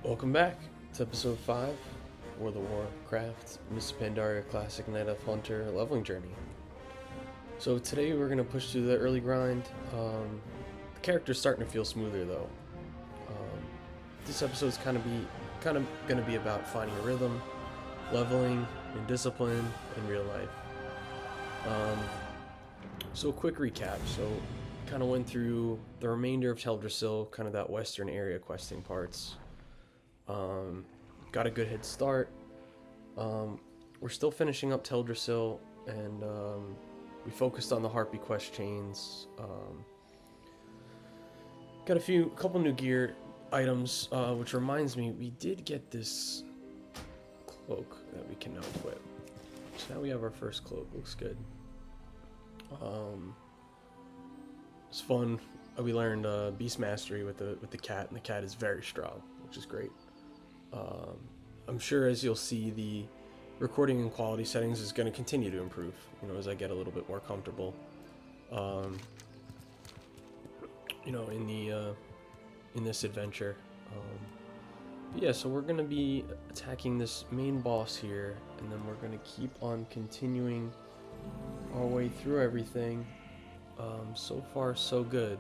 Welcome back to episode 5, World of Warcraft, Miss Pandaria Classic Night Elf Hunter leveling journey. So today we're going to push through the early grind. The character's starting to feel smoother though. This episode's kind of going to be about finding a rhythm, leveling, and discipline in real life. So a quick recap. So kind of went through the remainder of Teldrassil, kind of that western area questing parts. Got a good head start. We're still finishing up Teldrassil, and we focused on the Harpy quest chains. Got a couple new gear items, which reminds me, we did get this cloak that we can now equip. So now we have our first cloak. Looks good. It's fun. We learned beast mastery with the cat, and the cat is very strong, which is great. I'm sure, as you'll see, the recording and quality settings is going to continue to improve, as I get a little bit more comfortable. In this adventure. But yeah, so we're going to be attacking this main boss here, and then we're going to keep on continuing our way through everything. So far, so good.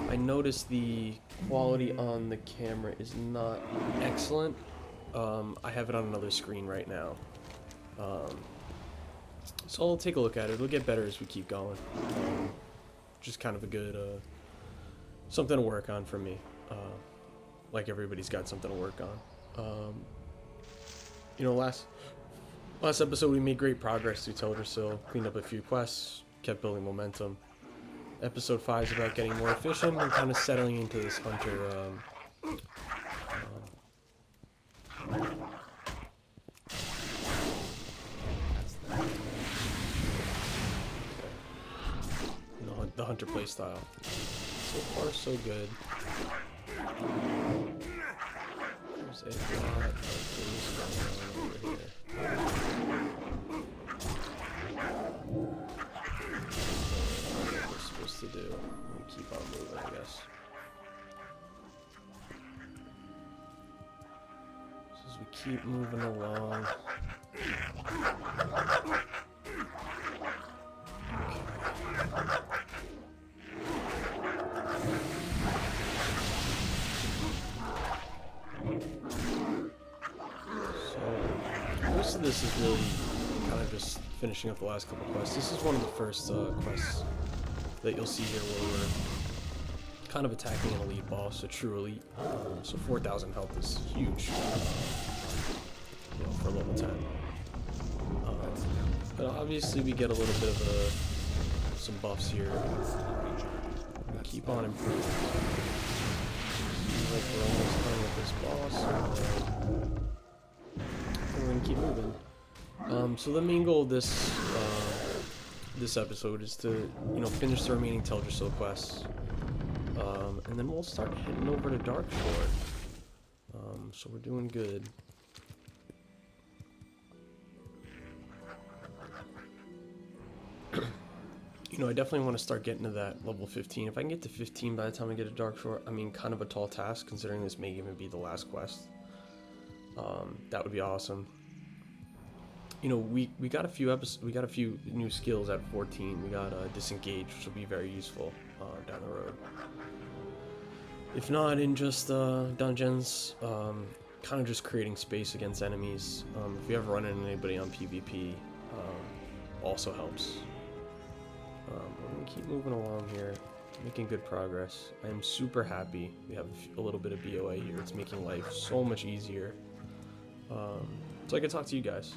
I noticed the quality on the camera is not excellent. I have it on another screen right now. So I'll take a look at it. It'll get better as we keep going. Just kind of a good, something to work on for me. Like everybody's got something to work on. Last episode we made great progress through Teldrassil, cleaned up a few quests, kept building momentum. Episode 5 is about getting more efficient and kind of settling into this hunter, the hunter playstyle. So far, so good. There's a lot of things going on over here. To do and keep on moving, I guess. So as we keep moving along. So most of this is really kind of just finishing up the last couple quests. This is one of the first quests that you'll see here where we're kind of attacking an elite boss, a true elite. So 4,000 health is huge, for level 10. But obviously we get a little bit of some buffs here. We keep on improving. Seems like we're almost done with this boss, and we're gonna keep moving. So the main goal of this episode is to, finish the remaining Teldrassil quests, and then we'll start heading over to Darkshore. So we're doing good. I definitely want to start getting to that level 15. If I can get to 15 by the time I get to Darkshore, kind of a tall task considering this may even be the last quest. That would be awesome. We got a few new skills at 14. We got disengage, which will be very useful down the road. If not in just dungeons, kind of just creating space against enemies. If you ever run into anybody on PvP, also helps. We're gonna keep moving along here, making good progress. I am super happy we have a little bit of BOA here. It's making life so much easier. So I can talk to you guys.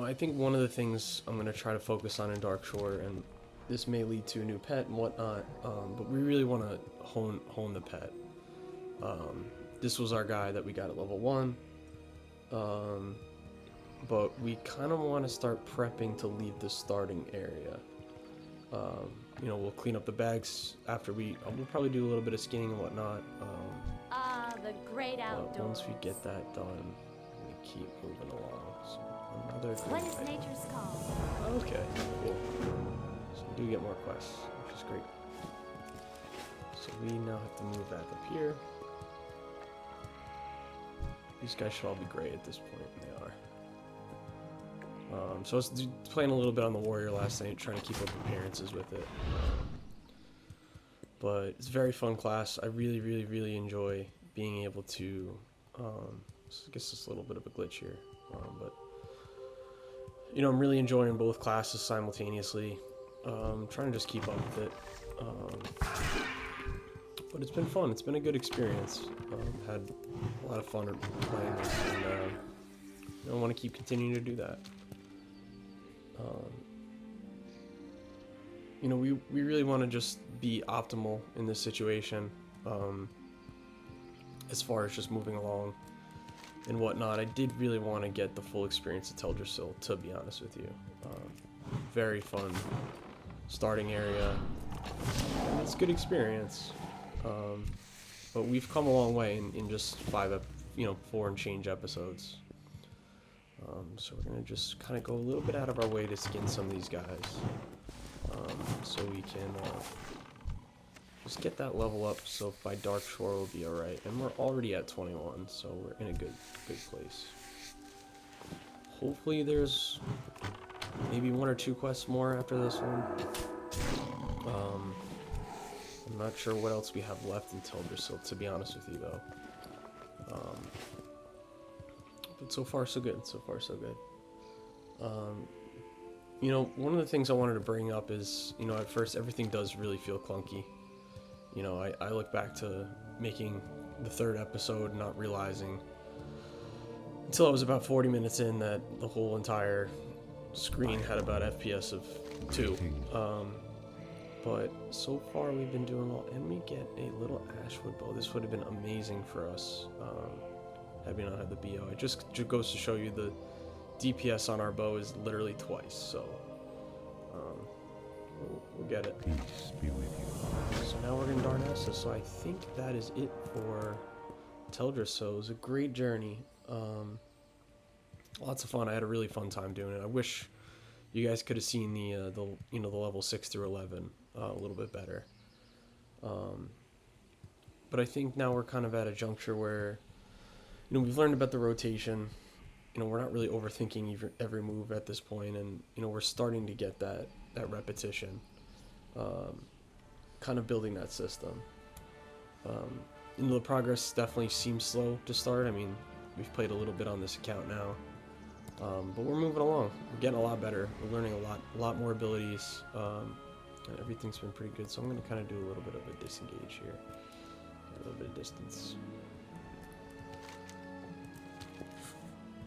I think one of the things I'm going to try to focus on in Darkshore, and this may lead to a new pet and whatnot, but we really want to hone the pet. This was our guy that we got at level 1, but we kind of want to start prepping to leave the starting area. We'll clean up the bags after we'll probably do a little bit of skinning and whatnot. The great outdoors. Once we get that done, we keep moving along. So I'm not Another What green is item. nature's call? Okay, cool. So we do get more quests, which is great. So we now have to move back up here. These guys should all be great at this point, and they are. So I was playing a little bit on the warrior last night, trying to keep up appearances with it. But it's a very fun class. I really enjoy being able to. So I guess it's a little bit of a glitch here, but you know, I'm really enjoying both classes simultaneously. Trying to just keep up with it. But it's been fun. It's been a good experience. Had a lot of fun playing this, and I want to keep continuing to do that. You know, we really want to just be optimal in this situation, as far as just moving along and whatnot. I did really want to get the full experience of Teldrassil, to be honest with you. Very fun starting area. And it's a good experience. But we've come a long way in just 4 and change episodes. So we're gonna just kind of go a little bit out of our way to skin some of these guys, so we can just get that level up. So by Dark Shore we'll be all right, and we're already at 21, so we're in a good place. Hopefully there's maybe 1 or 2 quests more after this one. I'm not sure what else we have left in Teldrassil, to be honest with you, though. But so far, so good. So far, so good. You know, one of the things I wanted to bring up is, you know, at first everything does really feel clunky. You know, I look back to making the 3rd episode, not realizing until I was about 40 minutes in that the whole entire screen had about FPS of 2. But so far we've been doing well, and we get a little Ashwood bow. This would have been amazing for us had we not had the BO. It just goes to show you the DPS on our bow is literally twice, so we'll get it. Peace be with you. So now we're in Darnassa, so I think that is it for Teldrassil. It was a great journey. Lots of fun. I had a really fun time doing it. I wish you guys could have seen the level 6 through 11 a little bit better. But I think now we're kind of at a juncture where, you know, we've learned about the rotation. You know, we're not really overthinking every move at this point, and you know, we're starting to get that repetition, kind of building that system. You know, the progress definitely seems slow to start. I mean, we've played a little bit on this account now, but we're moving along. We're getting a lot better. We're learning a lot more abilities, and everything's been pretty good. So I'm going to kind of do a little bit of a disengage here, a little bit of distance.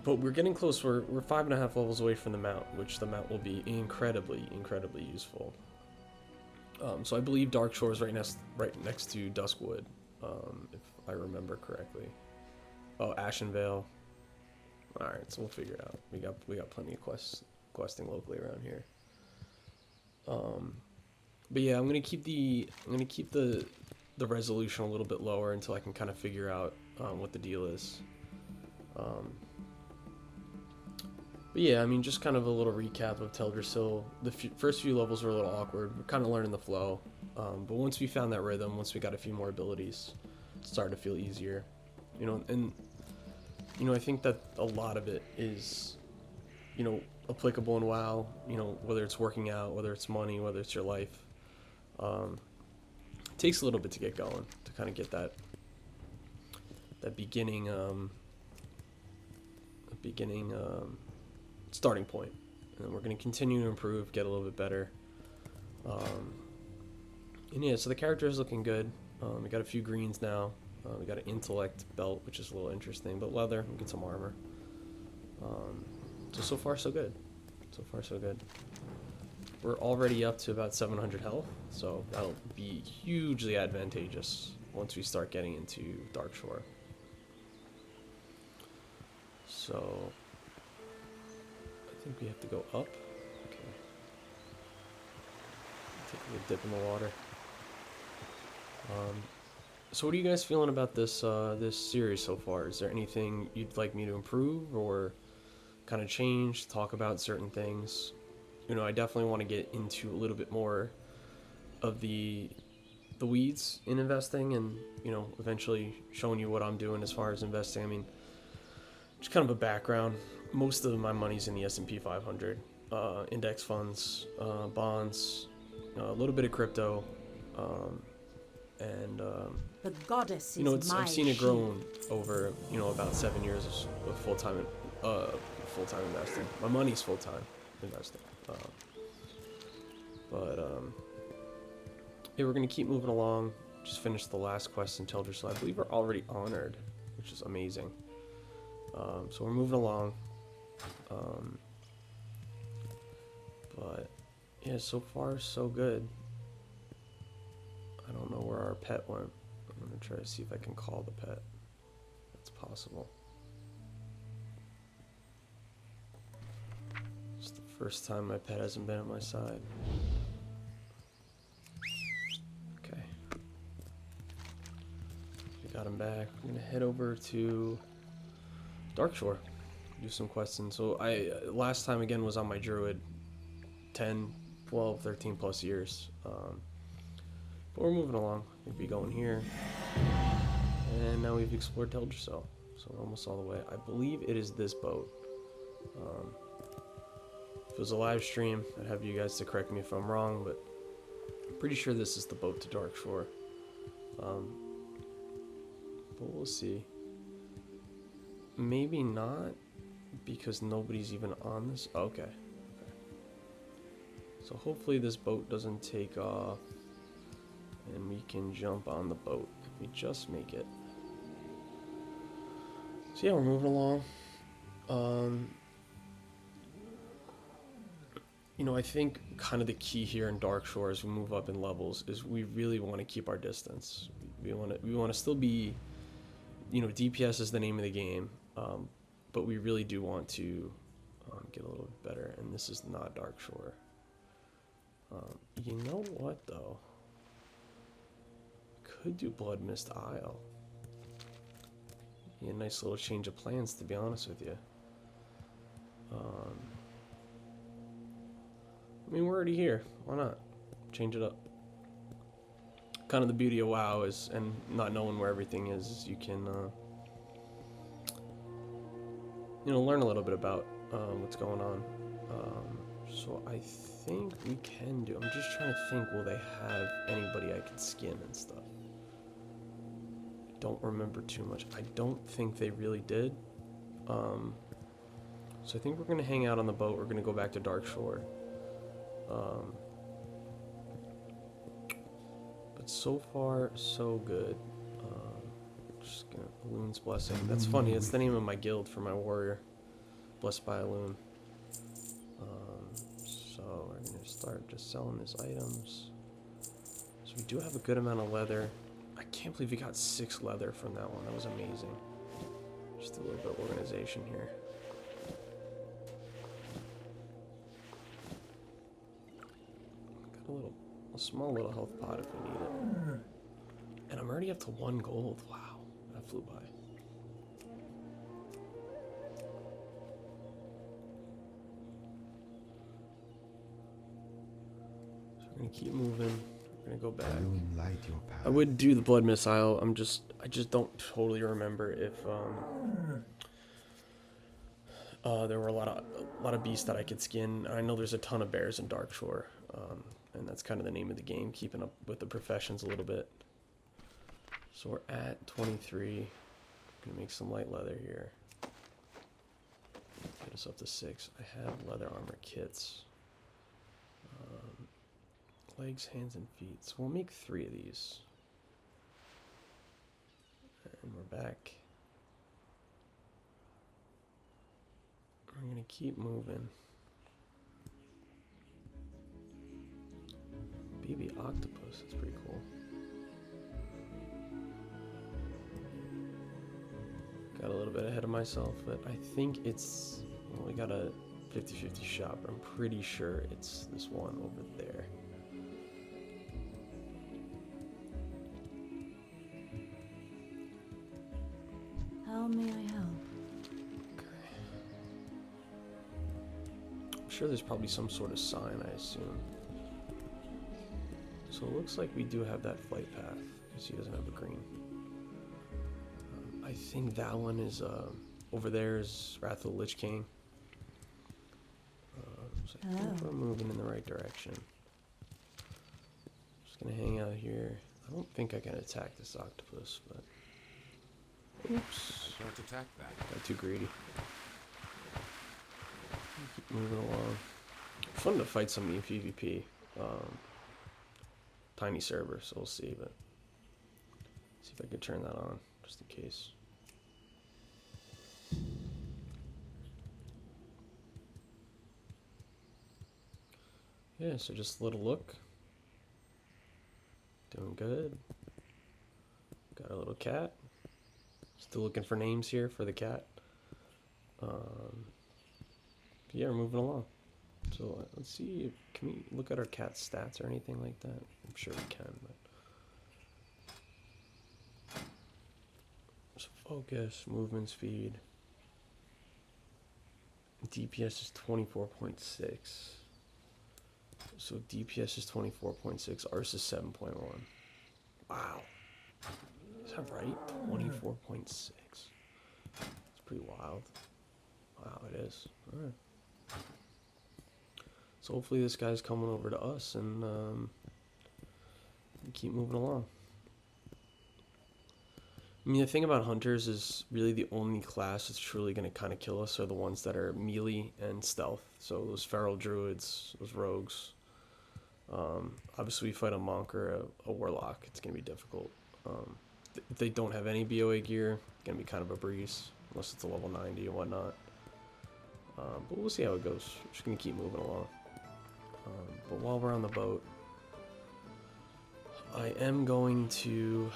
But we're getting close. We're 5.5 levels away from the mount, which the mount will be incredibly useful. So I believe Dark Shore is right next to Duskwood, if I remember correctly. Oh, Ashenvale. All right, so we'll figure it out. We got plenty of questing locally around here. But yeah, I'm gonna keep the resolution a little bit lower until I can kind of figure out what the deal is. But yeah, I mean, just kind of a little recap of Teldrassil. The first few levels were a little awkward. We're kind of learning the flow. But once we found that rhythm, once we got a few more abilities, it started to feel easier. You know, and you know, I think that a lot of it is, you know, applicable in WoW. You know, whether it's working out, whether it's money, whether it's your life. It takes a little bit to get going, to kind of get that beginning starting point, and we're going to continue to improve, get a little bit better. And yeah, so the character is looking good. We got a few greens now. We got an intellect belt, which is a little interesting, but leather, we get some armor. So far so good. So far so good. We're already up to about 700 health, so that'll be hugely advantageous once we start getting into Dark Shore. So I think we have to go up. Okay. Take a little dip in the water. So what are you guys feeling about this series so far? Is there anything you'd like me to improve, or kind of change, talk about certain things. You know, I definitely want to get into a little bit more of the weeds in investing, and you know, eventually showing you what I'm doing as far as investing. I mean, just kind of a background. Most of my money's in the S&P 500, index funds, bonds, a little bit of crypto, and The goddess you know, is I've seen it grow over, you know, about 7 years of full-time investing. My money's full-time investing. Yeah, we're gonna keep moving along. Just finished the last quest in Teldrassil. So I believe we're already honored, which is amazing. So we're moving along. But yeah, so far so good. I don't know where our pet went. I'm gonna try to see if I can call the pet. That's possible. It's the first time my pet hasn't been at my side. Okay. We got him back. I'm gonna head over to Darkshore. Do some questions. So last time again was on my druid. 10, 12, 13 plus years. But we're moving along. We'll be going here. And now we've explored Teldrassil. So we're almost all the way. I believe it is this boat. If it was a live stream, I'd have you guys to correct me if I'm wrong, but I'm pretty sure this is the boat to Darkshore. But we'll see. Maybe not, because nobody's even on this. Okay. So hopefully this boat doesn't take off and we can jump on the boat if we just make it. So yeah, we're moving along. You know, I think kind of the key here in Darkshore as we move up in levels is we really want to keep our distance. We want to still be, you know, DPS is the name of the game, but we really do want to get a little bit better, and this is not Darkshore. You know what, though? Could do Blood Mist Isle. Yeah, nice little change of plans, to be honest with you. I mean, we're already here. Why not? Change it up. Kind of the beauty of WoW is, and not knowing where everything is you can, you know, learn a little bit about what's going on. So I think we can do. I'm just trying to think, will they have anybody I can skin and stuff? Don't remember too much. I don't think they really did. So I think we're gonna hang out on the boat. We're gonna go back to Darkshore. But so far, so good. Just gonna Loon's Blessing. That's funny. It's the name of my guild for my warrior. Blessed by a Loon. So we're gonna start just selling these items. So we do have a good amount of leather. I can't believe we got 6 leather from that one. That was amazing. Just a little bit of organization here. Got a small little health pot if we need it. And I'm already up to 1 gold. Wow, that flew by. So we're gonna keep moving. We're gonna go back. Light your path. I would do the Blood Missile. I just don't totally remember if there were a lot of beasts that I could skin. I know there's a ton of bears in Darkshore, and that's kind of the name of the game, keeping up with the professions a little bit. So we're at 23. Gonna make some light leather here. Get us up to 6. I have leather armor kits. Legs, hands, and feet. So we'll make 3 of these. And we're back. I'm gonna keep moving. Baby octopus, that's pretty cool. Got a little bit ahead of myself, but I think it's, well, we got a 50-50 shot, but I'm pretty sure it's this one over there. How may I help? sure there's probably some sort of sign, I assume. So it looks like we do have that flight path, because he doesn't have a green. I think that one is, over there is Wrath of the Lich King. So I think we're moving in the right direction. Just gonna hang out here. I don't think I can attack this octopus, but... Oops. Don't attack that. Got too greedy. Keep moving along. Fun to fight somebody in PvP. Tiny server, so we'll see, but... See if I can turn that on, just in case. Yeah, so just a little look. Doing good. Got a little cat. Still looking for names here for the cat. Yeah, we're moving along. So let's see, can we look at our cat's stats or anything like that? I'm sure we can, but... So focus, movement speed. DPS is 24.6. So DPS is 24.6, ours is 7.1. Wow. Is that right? 24.6. It's pretty wild. Wow, it is. Alright. So hopefully this guy's coming over to us and keep moving along. I mean, the thing about hunters is really the only class that's truly going to kind of kill us are the ones that are melee and stealth. So those feral druids, those rogues. Obviously, we fight a monk or a warlock. It's going to be difficult. If they don't have any BOA gear, it's going to be kind of a breeze, unless it's a level 90 and whatnot. But we'll see how it goes. We're just going to keep moving along. But while we're on the boat, I am going to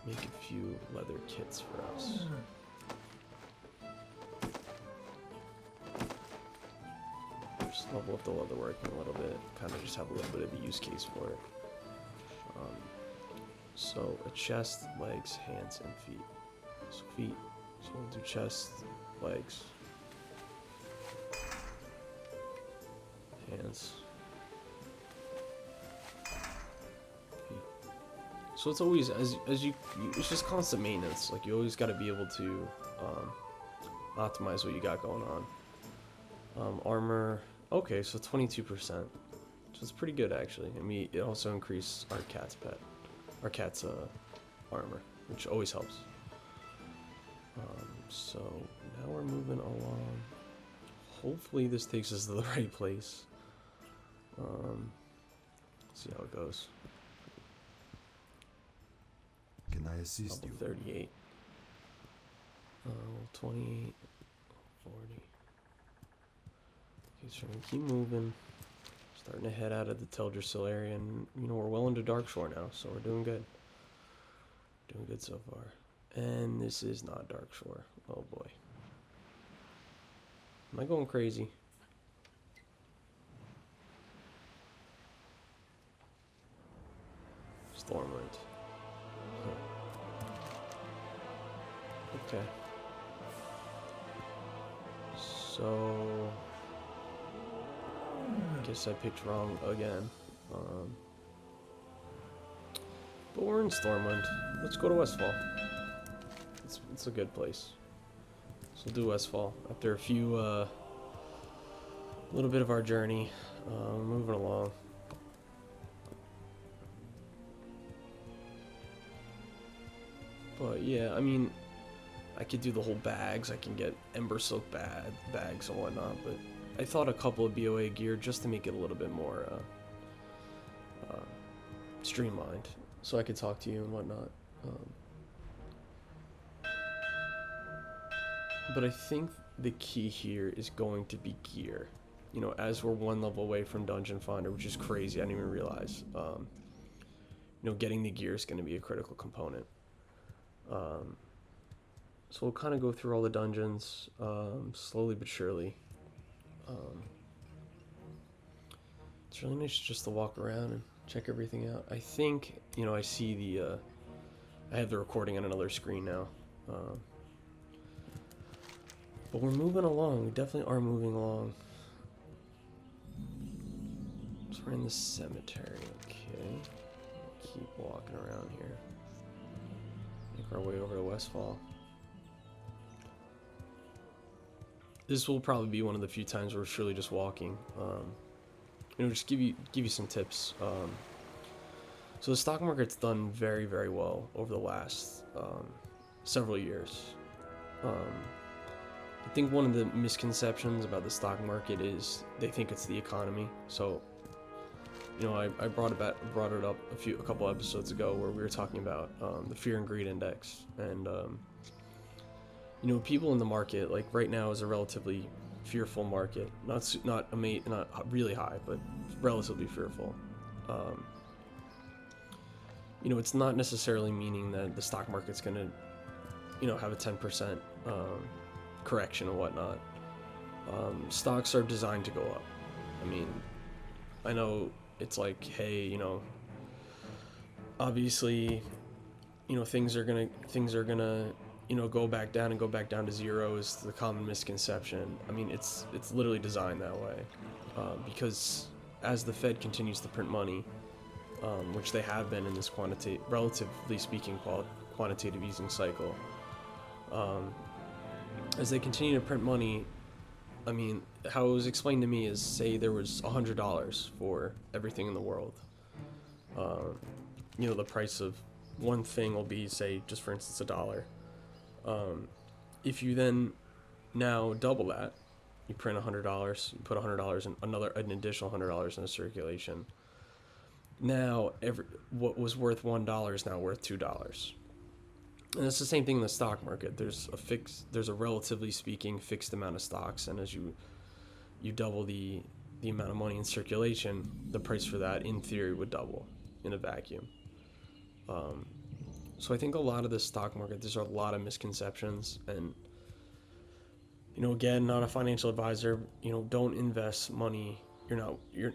make a few leather kits for us. Just level up the leather working a little bit, kind of just have a little bit of a use case for it. So a chest, legs, hands, and feet. So feet, so we'll do chest, legs, hands, feet. So it's always, as you it's just constant maintenance. Like, you always got to be able to optimize what you got going on. Armor, okay, so 22%. So it's pretty good, actually. I mean, it also increased our cat's armor, which always helps. So now we're moving along. Hopefully this takes us to the right place. See how it goes. Can I assist you? 38. 28. 40. Okay, so we're gonna keep moving. Starting to head out of the Teldrassil area, and you know, we're well into Darkshore now, so we're doing good. Doing good so far. And this is not Darkshore. Oh boy. Am I going crazy? Stormwind. Okay. So... guess I picked wrong again. But we're in Stormwind. Let's go to Westfall. It's a good place. So we'll do Westfall. After a few, little bit of our journey, we're moving along. But yeah, I mean, I could do the whole bags. I can get Ember Silk bags and whatnot, but I thought a couple of BOA gear just to make it a little bit more streamlined, so I could talk to you and whatnot. But I think the key here is going to be gear. You know, as we're one level away from Dungeon Finder, which is crazy, I didn't even realize. You know, getting the gear is going to be a critical component. So we'll kind of go through all the dungeons, slowly but surely. It's really nice just to walk around and check everything out. I think, you know, I see the, I have the recording on another screen now. But we're moving along. We definitely are moving along. So we're in the cemetery. Okay. Keep walking around here. Make our way over to Westfall. This will probably be one of the few times where we're surely just walking. Just give you some tips. So the stock market's done very, very well over the last several years. I think one of the misconceptions about the stock market is they think it's the economy. So, I brought it up a couple episodes ago where we were talking about the fear and greed index, and people in the market, like right now is a relatively fearful market, not really high, but relatively fearful. It's not necessarily meaning that the stock market's gonna have a 10% correction and whatnot. Stocks are designed to go up. I mean, I know it's like, hey, obviously, things are gonna go back down and go back down to zero is the common misconception. I mean, it's literally designed that way, because as the Fed continues to print money, which they have been in this relatively speaking, quantitative easing cycle, as they continue to print money, I mean, how it was explained to me is, say there was $100 for everything in the world. The price of one thing will be, say, just for instance, $1. If you then now double that, you print $100, you put $100 in an additional $100 in a circulation. Now, what was worth $1 is now worth $2. And it's the same thing in the stock market. There's a relatively speaking fixed amount of stocks, and as you double the amount of money in circulation, the price for that, in theory, would double in a vacuum. So I think a lot of the stock market, there's a lot of misconceptions, and again, not a financial advisor. Don't invest money you're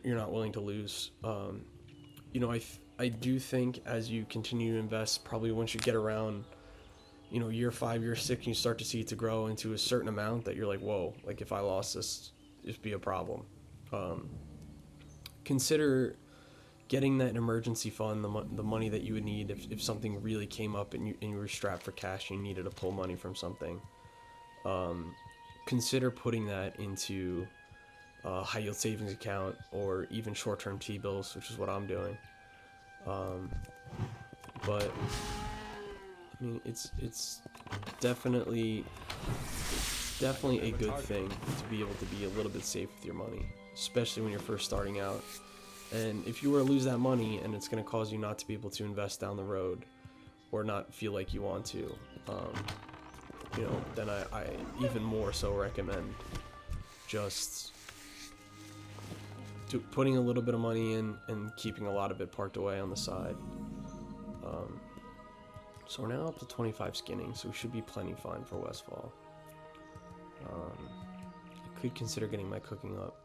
not willing to lose. I do think as you continue to invest, probably once you get around year 5, year 6, you start to see it to grow into a certain amount that you're like, whoa, like if I lost this, it'd be a problem. Consider getting that emergency fund, the money that you would need if something really came up and you were strapped for cash and you needed to pull money from something. Consider putting that into a high yield savings account or even short-term T-bills, which is what I'm doing. But I mean, it's definitely a good thing to be able to be a little bit safe with your money, especially when you're first starting out. And if you were to lose that money and it's going to cause you not to be able to invest down the road or not feel like you want to, then I even more so recommend just putting a little bit of money in and keeping a lot of it parked away on the side. So we're now up to 25 skinning, so we should be plenty fine for Westfall. I could consider getting my cooking up.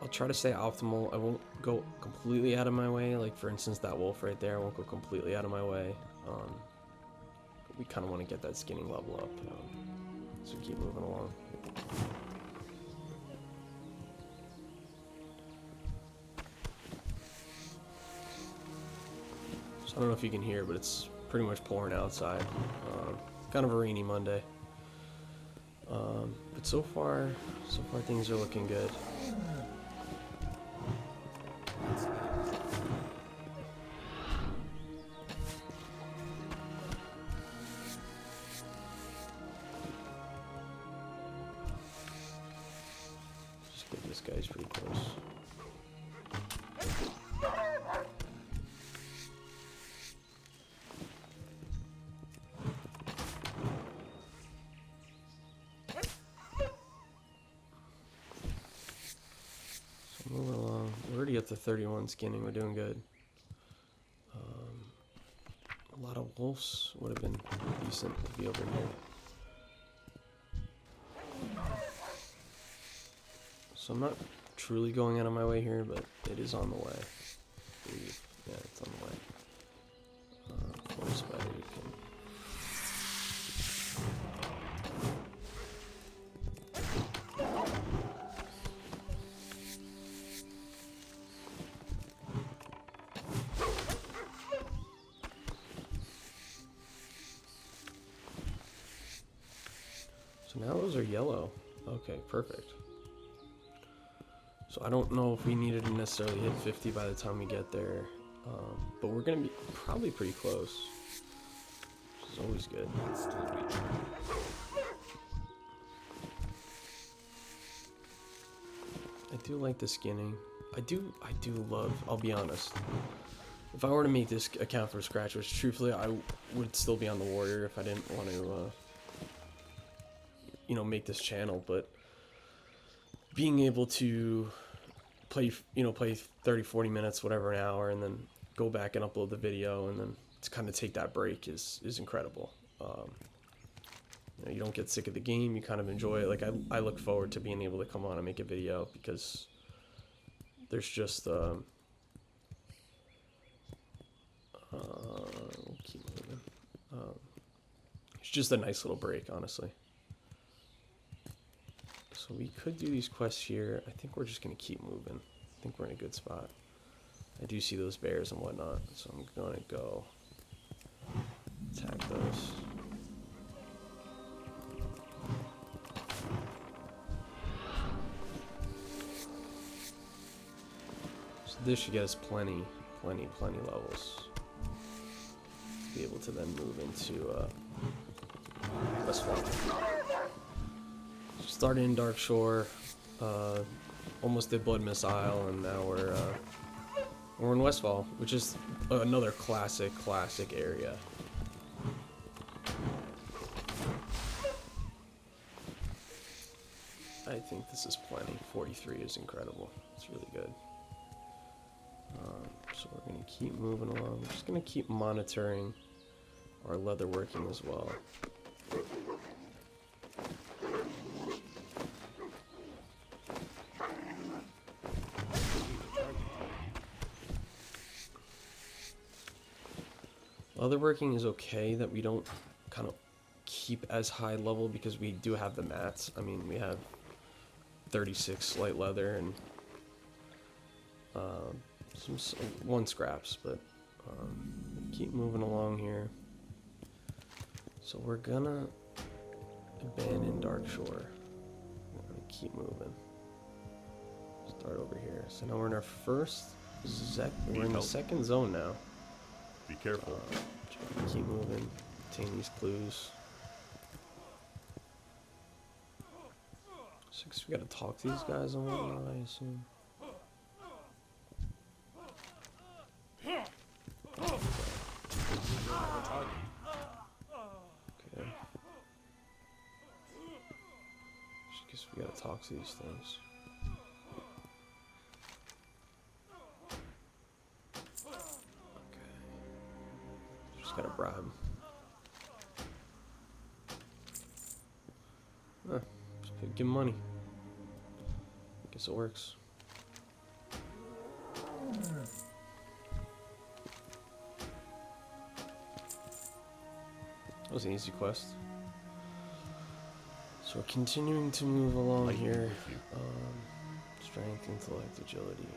I'll try to stay optimal. I won't go completely out of my way. Like, for instance, that wolf right there, I won't go completely out of my way. But we kind of want to get that skinning level up. So keep moving along. So I don't know if you can hear, but it's pretty much pouring outside. Kind of a rainy Monday. But so far things are looking good. Just get this guy's pretty close. Moving along. We're already up to 31 skinning. We're doing good. A lot of wolves would have been decent to be over here. So I'm not truly going out of my way here, but it is on the way. Yeah, it's on the way. Forest spider, you can So now those are yellow. Okay, perfect. So I don't know if we needed to necessarily hit 50 by the time we get there, but we're gonna be probably pretty close, which is always good. I do like the skinning. I do love, I'll be honest, if I were to make this account from scratch, which truthfully I would still be on the warrior if I didn't want to you know, make this channel, but being able to play, you know, play 30-40 minutes, whatever, an hour, and then go back and upload the video, and then to kind of take that break is incredible. You know, you don't get sick of the game, you kind of enjoy it. Like I look forward to being able to come on and make a video, because there's just we'll keep moving. It's just a nice little break, honestly. So we could do these quests here. I think we're just gonna keep moving. I think we're in a good spot. I do see those bears and whatnot, so I'm gonna go attack those. So this should get us plenty levels to be able to then move into Westfall. Started in Dark Shore, almost did Blood Missile, and now we're in Westfall, which is another classic area. I think this is plenty. 43 is incredible. It's really good. So we're gonna keep moving along. We're just gonna keep monitoring our leatherworking as well. Leatherworking is okay that we don't kind of keep as high level, because we do have the mats. I mean, we have 36 light leather and one scraps, but keep moving along here. So we're gonna abandon Dark Shore. We're gonna keep moving. Start over here. So now we're in our first we're in the second zone now. Be careful. Keep moving. Obtain these clues. So I guess we gotta talk to these guys and whatnot, I assume. Okay. Just guess we gotta talk to these things. Gotta bribe. Just give him money. Guess it works. That was an easy quest. So we're continuing to move along here. Strength, intellect, agility.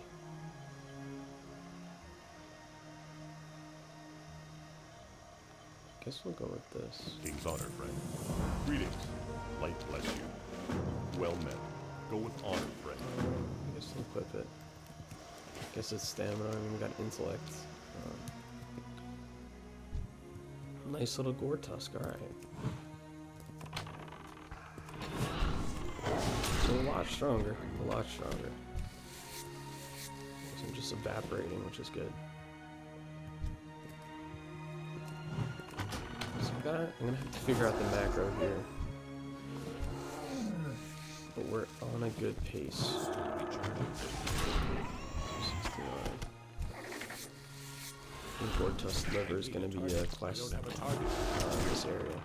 Guess we'll go with this. King's honor, friend. Greetings. Light bless you. Well met. Go with honor, friend. I guess we'll equip it. Guess it's stamina. I mean, we got intellect. Nice little gore tusk. All right. So a lot stronger. A lot stronger. Wasn't just evaporating, which is good. I'm gonna have to figure out the macro here, but we're on a good pace. 69. I think Vortus Liver is gonna be a quest in this area.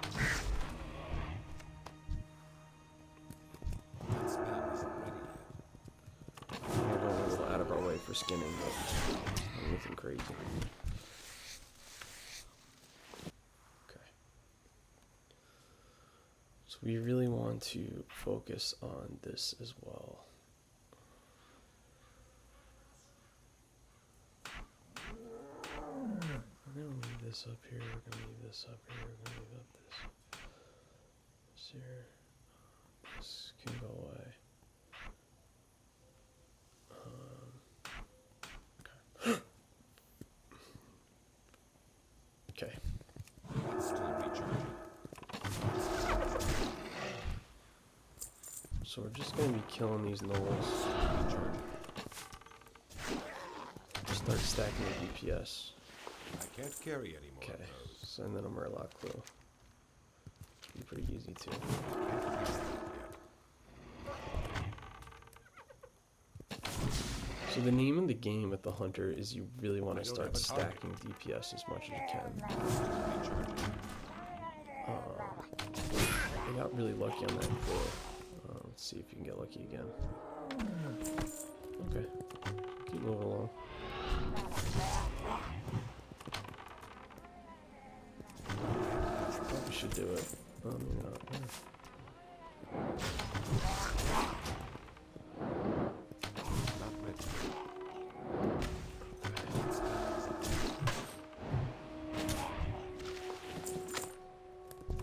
We're going a little out of our way for skinning, but nothing crazy. We really want to focus on this as well. We're gonna leave this up here, we're gonna leave this up here, we're gonna leave up this here. So we're just gonna be killing these gnolls. Start stacking the DPS. I can't carry any more Okay, of those. send in a Murloc clue. Be pretty easy too. So the name of the game with the hunter is you really want to start stacking DPS as much as you can. I got really lucky on that clue. Let's see if you can get lucky again. Okay, keep moving along. Probably should do it. Maybe not.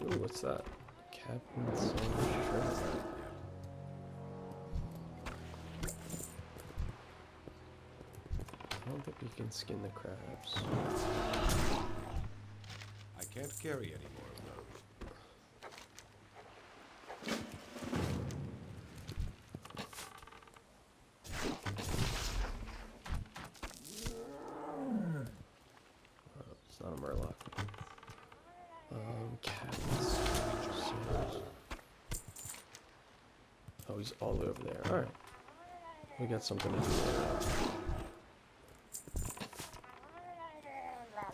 Ooh, what's that? Captain Silver Shrimp. I don't think we can skin the crabs. I can't carry any more of those. It's not a Murloc. Cats. Oh, he's all the way over there. Alright. We got something to do there.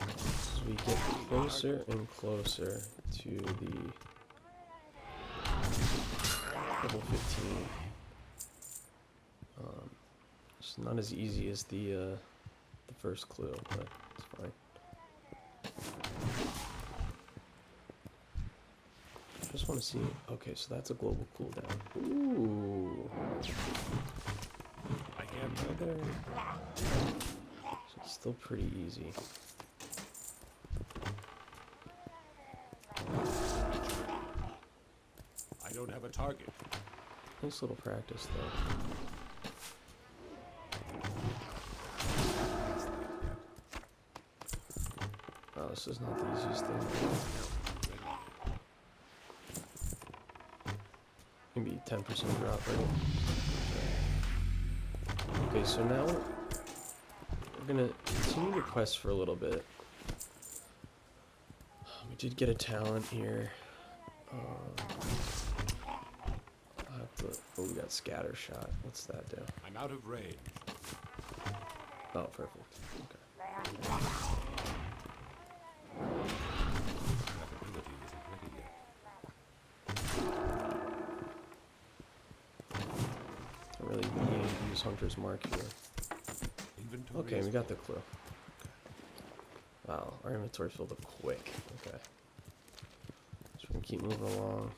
As we get closer and closer to the level 15. It's not as easy as the first clue, but it's fine. Just want to see. Okay, so that's a global cooldown. Ooh. I can't do Another. So it's still pretty easy. I don't have a target. Nice little practice, though. Oh, this is not the easiest thing. Maybe 10% drop rate. Okay, so now we're gonna continue the quest for a little bit. We did get a talent here. I'll have to. Oh, we got scatter shot. What's that do? I'm out of range. Oh, perfect. Okay. That ability isn't ready yet. I really need to use Hunter's Mark here. Inventory Okay, is we got the full. clue. Wow, our inventory filled up quick. Okay. So we're gonna keep moving along.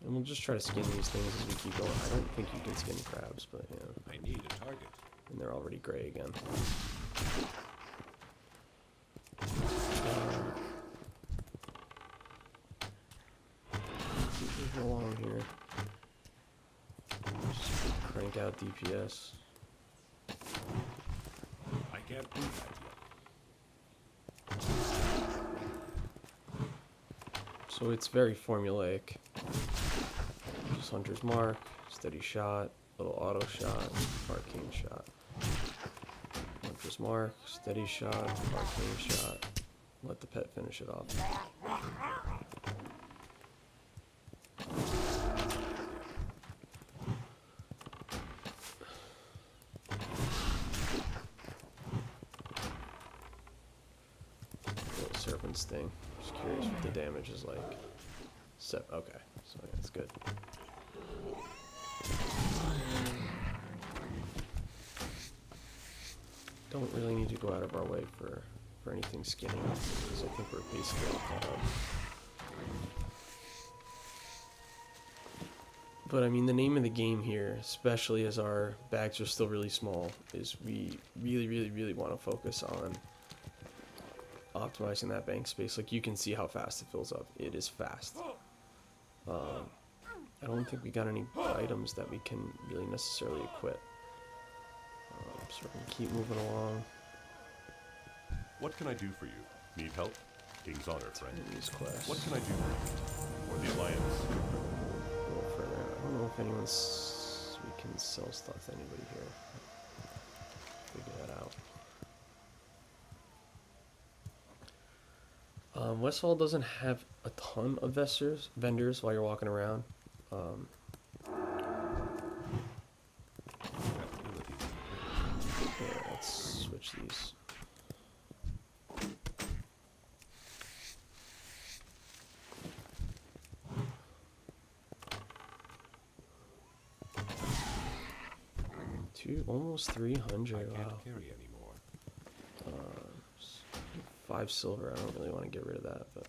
And we'll just try to skin these things as we keep going. I don't think you can skin crabs, but yeah. I need a target. And they're already gray again. Keep moving along here. Just crank out DPS. I can't do that yet. So it's very formulaic. Just Hunter's Mark, steady shot, little auto shot, arcane shot. Hunter's Mark, steady shot, arcane shot. Let the pet finish it off. Little serpent sting. Just curious what the damage is like. Okay, so yeah, it's good. Don't really need to go out of our way for anything skinning, because I think we're basically all caught up. But I mean, the name of the game here, especially as our bags are still really small, is we really want to focus on optimizing that bank space. Like, you can see how fast it fills up. It is fast. I don't think we got any items that we can really necessarily equip. So we're gonna keep moving along. What can I do for you? Need help? King's honor, friend. These quests. What can I do for you? For the Alliance? A little further. I don't know if anyone's can sell stuff to anybody here. Figure that out. Westfall doesn't have a ton of vendors while you're walking around. Yeah, let's switch these. Almost 300. Wow. Carry anymore. 5 silver. I don't really want to get rid of that, but.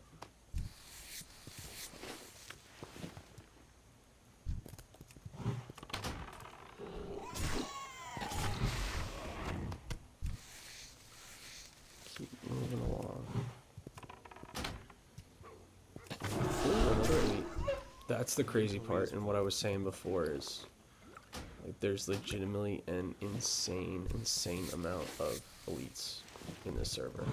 Keep moving along. Ooh, another 8. That's the crazy part, and what I was saying before is, like, there's legitimately an insane amount of elites in this server.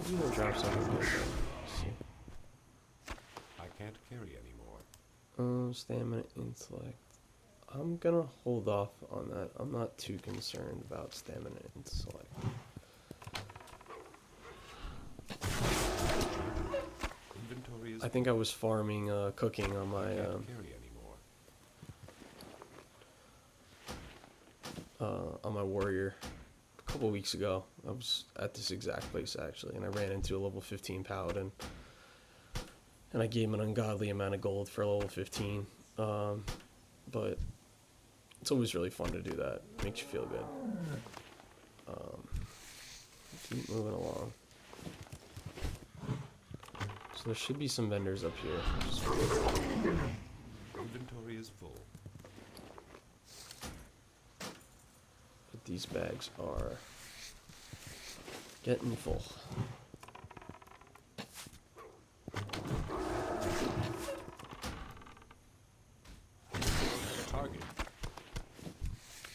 You know, drop something good. Let's see. I can't carry anymore. Stamina, intellect. I'm gonna hold off on that. I'm not too concerned about stamina, intellect. I think I was farming cooking on my warrior a couple weeks ago. I was at this exact place actually, and I ran into a level 15 paladin, and I gave him an ungodly amount of gold for a level 15. But it's always really fun to do that. It makes you feel good. Keep moving along. So there should be some vendors up here. Inventory is full. But these bags are getting full. Target.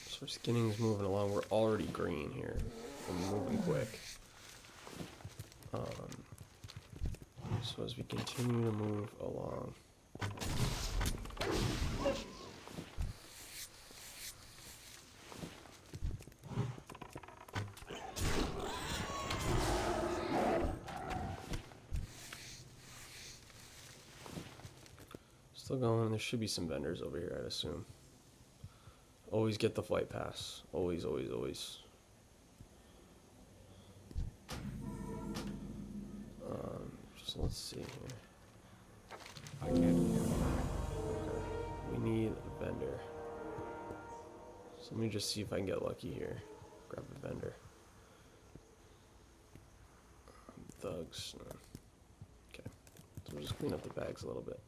So our skinning's moving along. We're already green here. We're moving quick. So as we continue to move along, still going. There should be some vendors over here, I'd assume. Always get the flight pass. Always, always, always. So let's see here. I can't carry. Okay. We need a vendor. So let me just see if I can get lucky here. Grab a vendor. Thugs. No. Okay. So we'll just clean up the bags a little bit.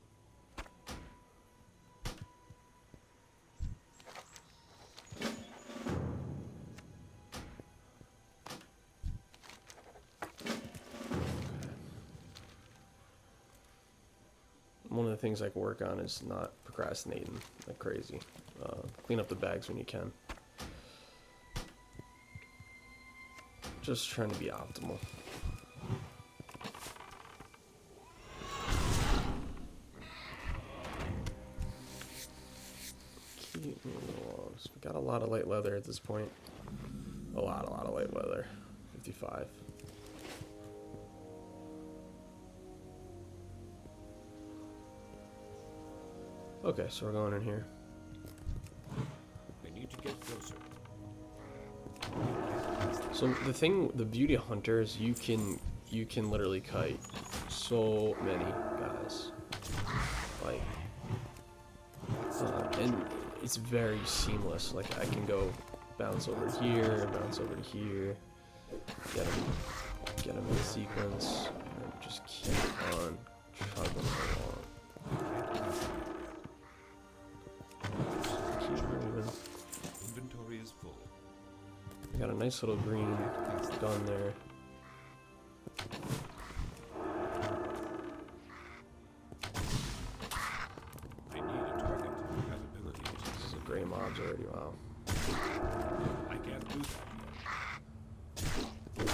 One of the things I can work on is not procrastinating like crazy. Clean up the bags when you can. Just trying to be optimal. Keep moving along. So we got a lot of light leather at this point. A lot of light leather. 55. Okay, so we're going in here. I need to get closer. So the beauty of Hunter is you can literally kite so many guys, like, and it's very seamless. Like I can go bounce over here, bounce over to here, get them in sequence, and just keep on chugging along. Inventory is full. We got a nice little green gun there. I need a target who has abilities. This is a gray mobs already. Wow. I can't do that yet. I'm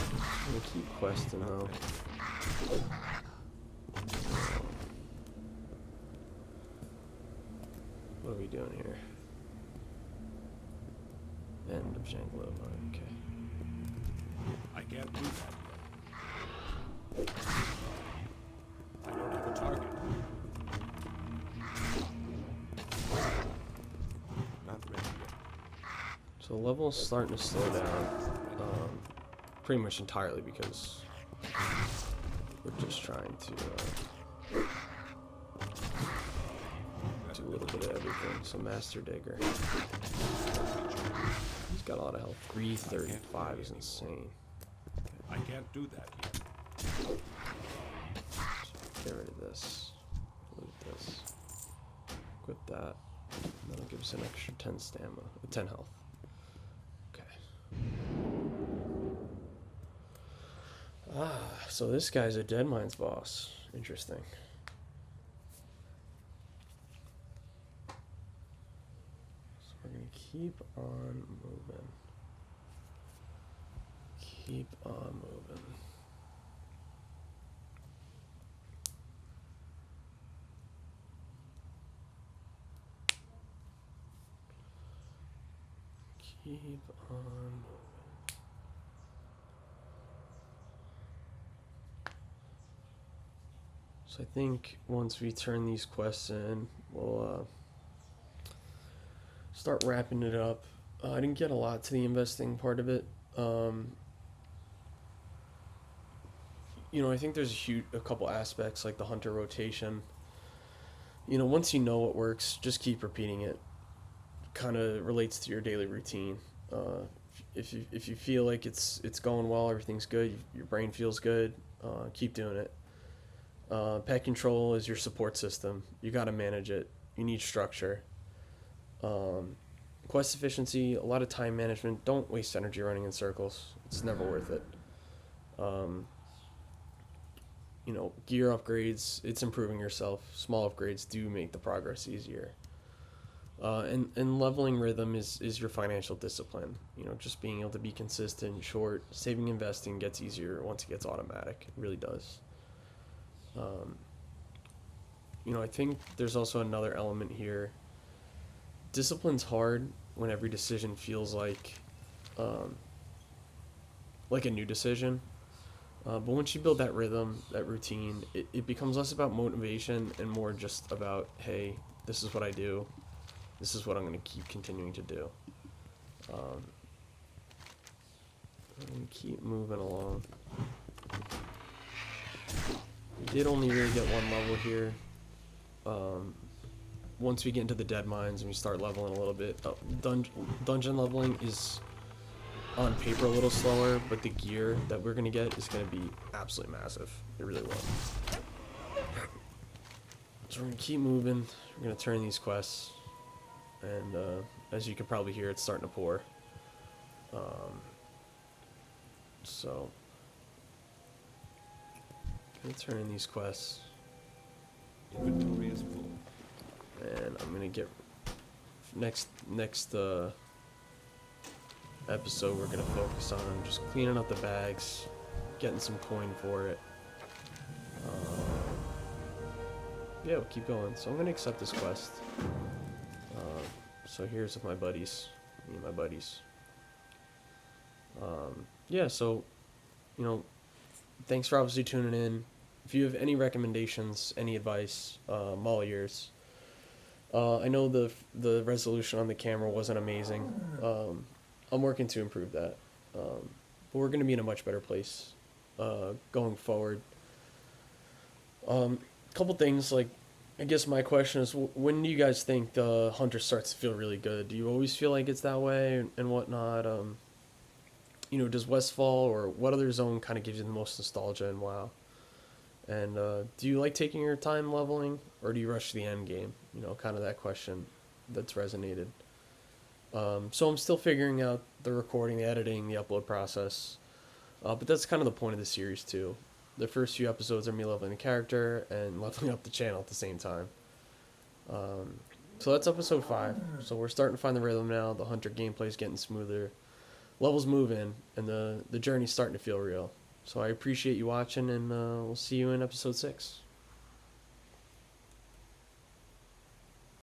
gonna keep questing though. What are we doing here? End of Shangri-La. Okay. I can't do that. I don't have a target. Not ready yet. So the level's starting to slow down, pretty much entirely because we're just trying to do a little bit of everything. So Master Digger, he's got a lot of health. 335 is insane. I can't do that yet. Get rid of this. Loot this. Equip that. And that'll give us an extra 10 stamina, 10 health. Okay. So this guy's a Dead Mines boss. Interesting. So we're gonna keep on moving. Keep on moving. Keep on moving. So I think once we turn these quests in, we'll start wrapping it up. I didn't get a lot to the investing part of it. You know, I think there's a couple aspects like the hunter rotation. You know, once you know what works, just keep repeating it. Kind of relates to your daily routine. If you feel like it's going well, everything's good, your brain feels good, keep doing it. Pet control is your support system. You got to manage it. You need structure. Quest efficiency, a lot of time management. Don't waste energy running in circles. It's never worth it. You know, gear upgrades, it's improving yourself. Small upgrades do make the progress easier. And leveling rhythm is your financial discipline. You know, just being able to be consistent, short, saving, investing gets easier once it gets automatic. It really does. You know, I think there's also another element here. Discipline's hard when every decision feels like a new decision. But once you build that rhythm, that routine, it becomes less about motivation and more just about, hey, this is what I do. This is what I'm going to keep continuing to do. I'm going to keep moving along. We did only really get one level here. Once we get into the Dead Mines and we start leveling a little bit, dungeon leveling is on paper a little slower, but the gear that we're going to get is going to be absolutely massive. It really will. So we're going to keep moving. We're going to turn these quests. And as you can probably hear, it's starting to pour. So I'm going to turn in these quests. Inventory is full. And I'm going to get next episode we're going to focus on just cleaning up the bags, getting some coin for it. Yeah, we'll keep going. So I'm going to accept this quest. So here's my buddies, me and my buddies. Yeah, so, you know, thanks for obviously tuning in. If you have any recommendations, any advice, I'm all ears. I know the resolution on the camera wasn't amazing. I'm working to improve that. But we're going to be in a much better place going forward. Couple things, like, I guess my question is, when do you guys think the Hunter starts to feel really good? Do you always feel like it's that way and whatnot? You know, does Westfall or what other zone kind of gives you the most nostalgia in WoW? And do you like taking your time leveling, or do you rush to the end game? You know, kind of that question that's resonated. So I'm still figuring out the recording, the editing, the upload process. But that's kind of the point of the series too. The first few episodes are me leveling the character and leveling up the channel at the same time. So that's episode 5. So we're starting to find the rhythm now. The Hunter gameplay is getting smoother. Levels move in, and the journey's starting to feel real. So I appreciate you watching, and we'll see you in episode 6.